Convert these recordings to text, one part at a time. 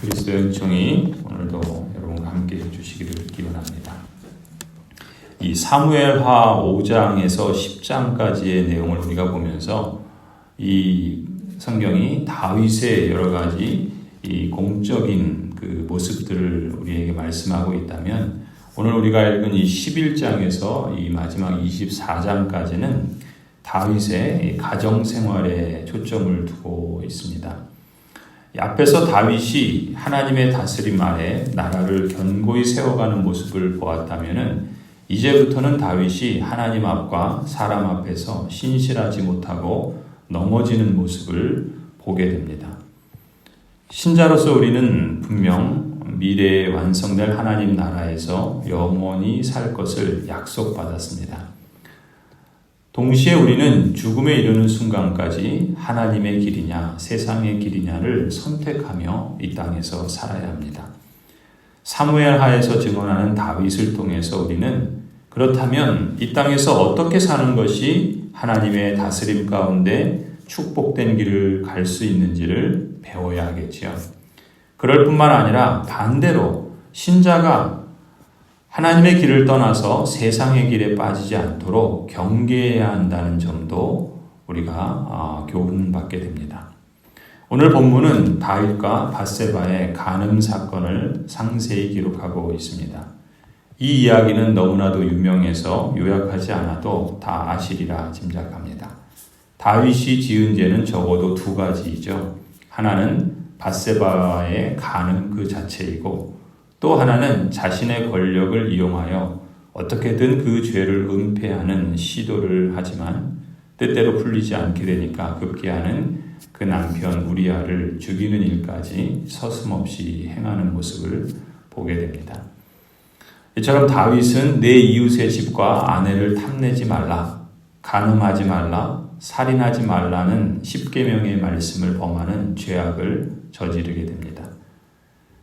그리스도의 은총이 오늘도 여러분과 함께 해주시기를 기원합니다. 이 사무엘하 5장에서 10장까지의 내용을 우리가 보면서 이 성경이 다윗의 여러 가지 이 공적인 그 모습들을 우리에게 말씀하고 있다면, 오늘 우리가 읽은 이 11장에서 이 마지막 24장까지는 다윗의 가정 생활에 초점을 두고 있습니다. 앞에서 다윗이 하나님의 다스림 아래 나라를 견고히 세워가는 모습을 보았다면은, 이제부터는 다윗이 하나님 앞과 사람 앞에서 신실하지 못하고 넘어지는 모습을 보게 됩니다. 신자로서 우리는 분명 미래에 완성될 하나님 나라에서 영원히 살 것을 약속받았습니다. 동시에 우리는 죽음에 이르는 순간까지 하나님의 길이냐 세상의 길이냐를 선택하며 이 땅에서 살아야 합니다. 사무엘하에서 증언하는 다윗을 통해서 우리는 그렇다면 이 땅에서 어떻게 사는 것이 하나님의 다스림 가운데 축복된 길을 갈 수 있는지를 배워야 하겠지요. 그럴 뿐만 아니라 반대로 신자가 하나님의 길을 떠나서 세상의 길에 빠지지 않도록 경계해야 한다는 점도 우리가 교훈받게 됩니다. 오늘 본문은 다윗과 밧세바의 간음 사건을 상세히 기록하고 있습니다. 이 이야기는 너무나도 유명해서 요약하지 않아도 다 아시리라 짐작합니다. 다윗이 지은 죄는 적어도 두 가지이죠. 하나는 밧세바의 간음 그 자체이고, 또 하나는 자신의 권력을 이용하여 어떻게든 그 죄를 은폐하는 시도를 하지만 뜻대로 풀리지 않게 되니까 급기야는 그 남편 우리아를 죽이는 일까지 서슴없이 행하는 모습을 보게 됩니다. 이처럼 다윗은 내 이웃의 집과 아내를 탐내지 말라, 간음하지 말라, 살인하지 말라는 10계명의 말씀을 범하는 죄악을 저지르게 됩니다.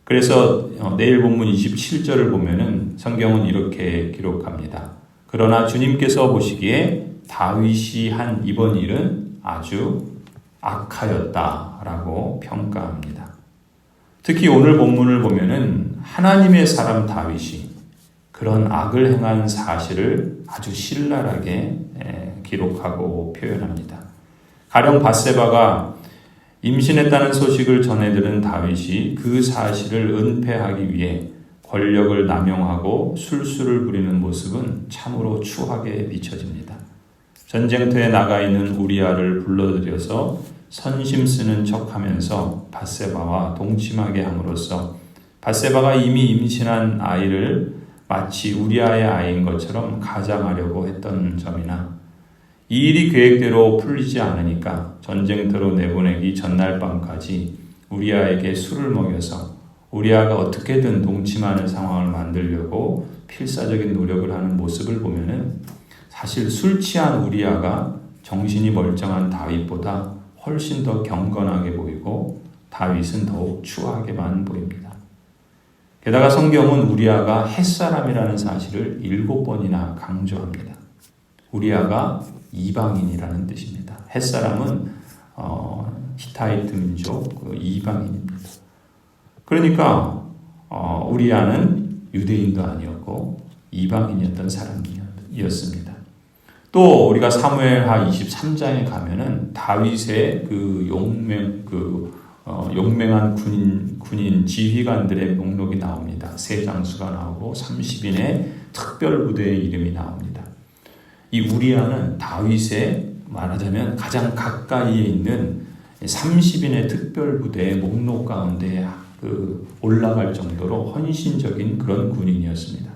그래서 내일 본문 27절을 보면은 성경은 이렇게 기록합니다. 그러나 주님께서 보시기에 다윗이 한 이번 일은 아주 악하였다라고 평가합니다. 특히 오늘 본문을 보면은 하나님의 사람 다윗이 그런 악을 행한 사실을 아주 신랄하게 기록하고 표현합니다. 가령 밧세바가 임신했다는 소식을 전해들은 다윗이 그 사실을 은폐하기 위해 권력을 남용하고 술수를 부리는 모습은 참으로 추하게 비춰집니다. 전쟁터에 나가 있는 우리아를 불러들여서 선심 쓰는 척하면서 밧세바와 동침하게 함으로써 밧세바가 이미 임신한 아이를 마치 우리아의 아이인 것처럼 가장하려고 했던 점이나, 이 일이 계획대로 풀리지 않으니까 전쟁터로 내보내기 전날 밤까지 우리아에게 술을 먹여서 우리아가 어떻게든 동침하는 상황을 만들려고 필사적인 노력을 하는 모습을 보면은, 사실 술 취한 우리아가 정신이 멀쩡한 다윗보다 훨씬 더 경건하게 보이고 다윗은 더욱 추하게만 보입니다. 게다가 성경은 우리아가 햇사람이라는 사실을 7번이나 강조합니다. 우리아가 이방인이라는 뜻입니다. 햇사람은 히타이트 민족 이방인입니다. 그러니까 우리아는 유대인도 아니었고 이방인이었던 사람이었습니다. 또 우리가 사무엘하 23장에 가면은 다윗의 그 용맹한 군인 지휘관들의 목록이 나옵니다. 세장수가 나오고 30인의 특별 부대의 이름이 나옵니다. 이 우리아는 다윗의 말하자면 가장 가까이에 있는 30인의 특별 부대의 목록 가운데 올라갈 정도로 헌신적인 그런 군인이었습니다.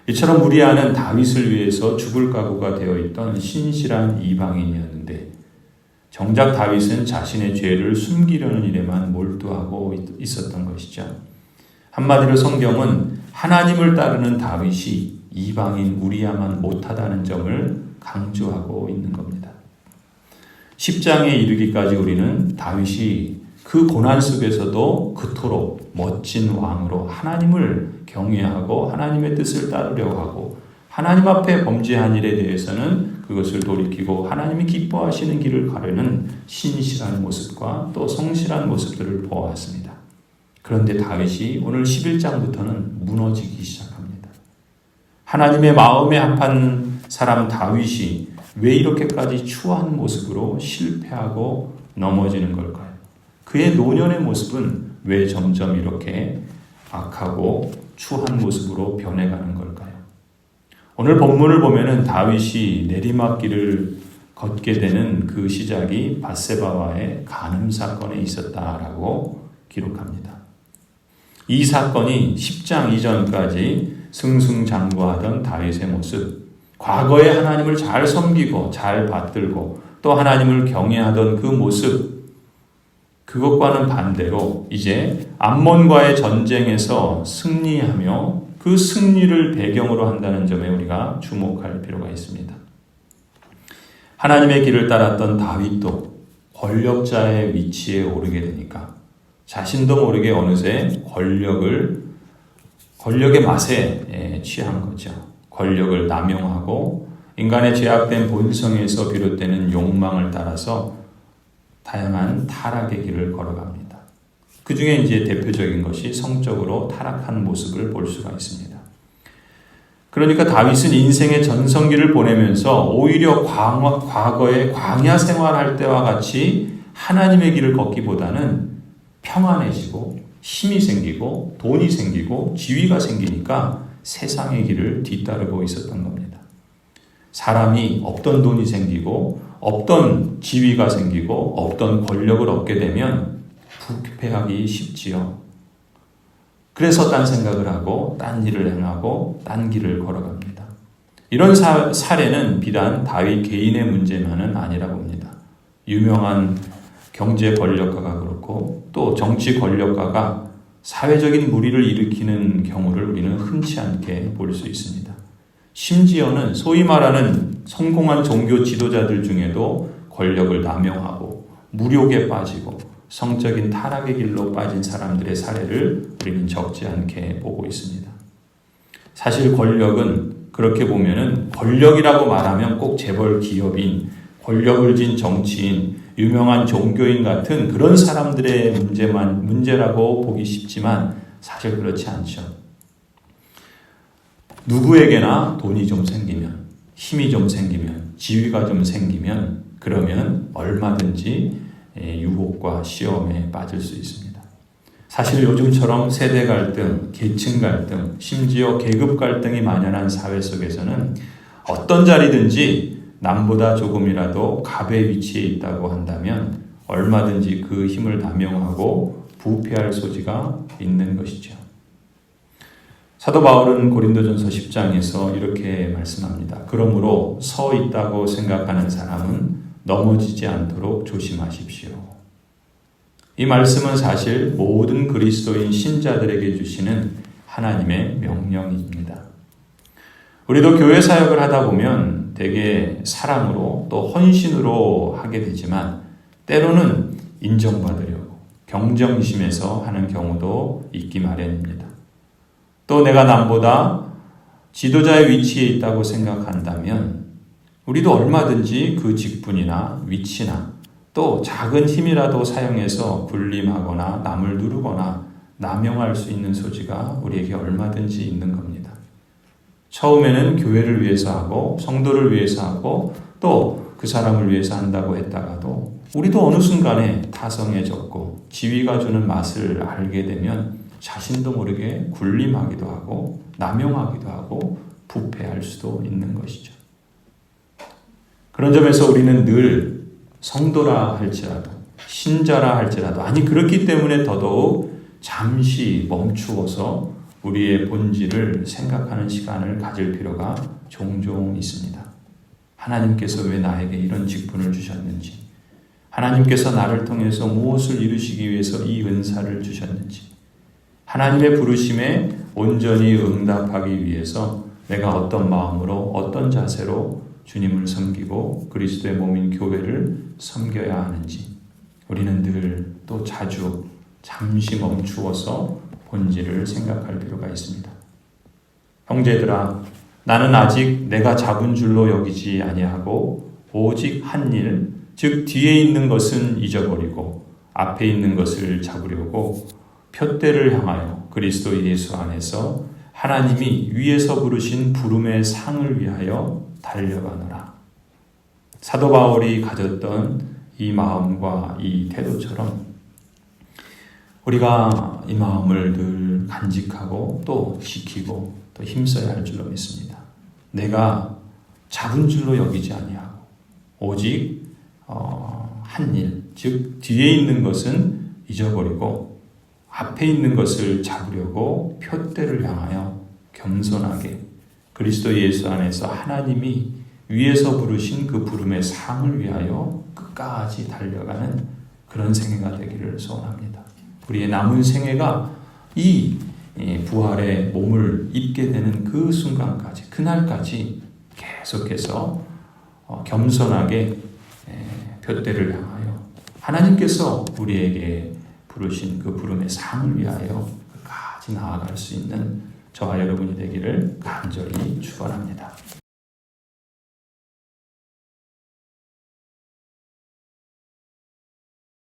이처럼 우리아는 다윗을 위해서 죽을 각오가 되어 있던 신실한 이방인이었는데, 정작 다윗은 자신의 죄를 숨기려는 일에만 몰두하고 있었던 것이죠. 한마디로 성경은 하나님을 따르는 다윗이 이방인 우리아만 못하다는 점을 강조하고 있는 겁니다. 10장에 이르기까지 우리는 다윗이 그 고난 속에서도 그토록 멋진 왕으로 하나님을 경외하고 하나님의 뜻을 따르려고 하고, 하나님 앞에 범죄한 일에 대해서는 그것을 돌이키고 하나님이 기뻐하시는 길을 가려는 신실한 모습과 또 성실한 모습들을 보았습니다. 그런데 다윗이 오늘 11장부터는 무너지기 시작합니다. 하나님의 마음에 합한 사람 다윗이 왜 이렇게까지 추한 모습으로 실패하고 넘어지는 걸까요? 그의 노년의 모습은 왜 점점 이렇게 악하고 추한 모습으로 변해가는 걸까요? 오늘 본문을 보면은 다윗이 내리막길을 걷게 되는 그 시작이 밧세바와의 간음 사건에 있었다라고 기록합니다. 이 사건이 10장 이전까지 승승장구하던 다윗의 모습, 과거에 하나님을 잘 섬기고 잘 받들고 또 하나님을 경외하던 그 모습, 그것과는 반대로 이제 암몬과의 전쟁에서 승리하며 그 승리를 배경으로 한다는 점에 우리가 주목할 필요가 있습니다. 하나님의 길을 따랐던 다윗도 권력자의 위치에 오르게 되니까 자신도 모르게 어느새 권력의 맛에 취한 거죠. 권력을 남용하고 인간의 죄악된 본성에서 비롯되는 욕망을 따라서 다양한 타락의 길을 걸어갑니다. 그 중에 이제 대표적인 것이 성적으로 타락한 모습을 볼 수가 있습니다. 그러니까 다윗은 인생의 전성기를 보내면서 오히려 과거에 광야 생활할 때와 같이 하나님의 길을 걷기보다는 평안해지고 힘이 생기고 돈이 생기고 지위가 생기니까 세상의 길을 뒤따르고 있었던 겁니다. 사람이 없던 돈이 생기고 없던 지위가 생기고 없던 권력을 얻게 되면 부패하기 쉽지요. 그래서 딴 생각을 하고 딴 일을 행하고 딴 길을 걸어갑니다. 이런 사례는 비단 다윗 개인의 문제만은 아니라고 봅니다. 유명한 경제 권력가가 그렇고 또 정치 권력가가 사회적인 무리를 일으키는 경우를 우리는 흔치 않게 볼 수 있습니다. 심지어는 소위 말하는 성공한 종교 지도자들 중에도 권력을 남용하고 무력에 빠지고 성적인 타락의 길로 빠진 사람들의 사례를 우리는 적지 않게 보고 있습니다. 사실 권력은 그렇게 보면은 권력이라고 말하면 꼭 재벌 기업인, 권력을 쥔 정치인, 유명한 종교인 같은 그런 사람들의 문제라고 보기 쉽지만 사실 그렇지 않죠. 누구에게나 돈이 좀 생기면, 힘이 좀 생기면, 지위가 좀 생기면 그러면 얼마든지 유혹과 시험에 빠질 수 있습니다. 사실 요즘처럼 세대 갈등, 계층 갈등, 심지어 계급 갈등이 만연한 사회 속에서는 어떤 자리든지 남보다 조금이라도 갑의 위치에 있다고 한다면 얼마든지 그 힘을 남용하고 부패할 소지가 있는 것이죠. 사도 바울은 고린도전서 10장에서 이렇게 말씀합니다. 그러므로 서 있다고 생각하는 사람은 넘어지지 않도록 조심하십시오. 이 말씀은 사실 모든 그리스도인 신자들에게 주시는 하나님의 명령입니다. 우리도 교회 사역을 하다 보면 되게 사랑으로 또 헌신으로 하게 되지만 때로는 인정받으려고 경쟁심에서 하는 경우도 있기 마련입니다. 또 내가 남보다 지도자의 위치에 있다고 생각한다면 우리도 얼마든지 그 직분이나 위치나 또 작은 힘이라도 사용해서 군림하거나 남을 누르거나 남용할 수 있는 소지가 우리에게 얼마든지 있는 겁니다. 처음에는 교회를 위해서 하고 성도를 위해서 하고 또 그 사람을 위해서 한다고 했다가도 우리도 어느 순간에 타성해졌고 지위가 주는 맛을 알게 되면 자신도 모르게 군림하기도 하고 남용하기도 하고 부패할 수도 있는 것이죠. 그런 점에서 우리는 늘 성도라 할지라도 신자라 할지라도 아니 그렇기 때문에 더더욱 잠시 멈추어서 우리의 본질을 생각하는 시간을 가질 필요가 종종 있습니다. 하나님께서 왜 나에게 이런 직분을 주셨는지, 하나님께서 나를 통해서 무엇을 이루시기 위해서 이 은사를 주셨는지, 하나님의 부르심에 온전히 응답하기 위해서 내가 어떤 마음으로 어떤 자세로 주님을 섬기고 그리스도의 몸인 교회를 섬겨야 하는지 우리는 늘 또 자주 잠시 멈추어서 본질을 생각할 필요가 있습니다. 형제들아, 나는 아직 내가 잡은 줄로 여기지 아니하고 오직 한 일, 즉 뒤에 있는 것은 잊어버리고 앞에 있는 것을 잡으려고 표대를 향하여 그리스도 예수 안에서 하나님이 위에서 부르신 부름의 상을 위하여 달려가노라. 사도 바울이 가졌던 이 마음과 이 태도처럼 우리가 이 마음을 늘 간직하고 또 지키고 또 힘써야 할 줄로 믿습니다. 내가 작은 줄로 여기지 아니하고 오직 한 일, 즉 뒤에 있는 것은 잊어버리고 앞에 있는 것을 잡으려고 표대를 향하여 겸손하게 그리스도 예수 안에서 하나님이 위에서 부르신 그 부름의 상을 위하여 끝까지 달려가는 그런 생애가 되기를 소원합니다. 우리의 남은 생애가 이 부활의 몸을 입게 되는 그 순간까지, 그날까지 계속해서 겸손하게 표대를 향하여 하나님께서 우리에게 부르신 그 부름의 상을 위하여 끝까지 나아갈 수 있는 저와 여러분이 되기를 간절히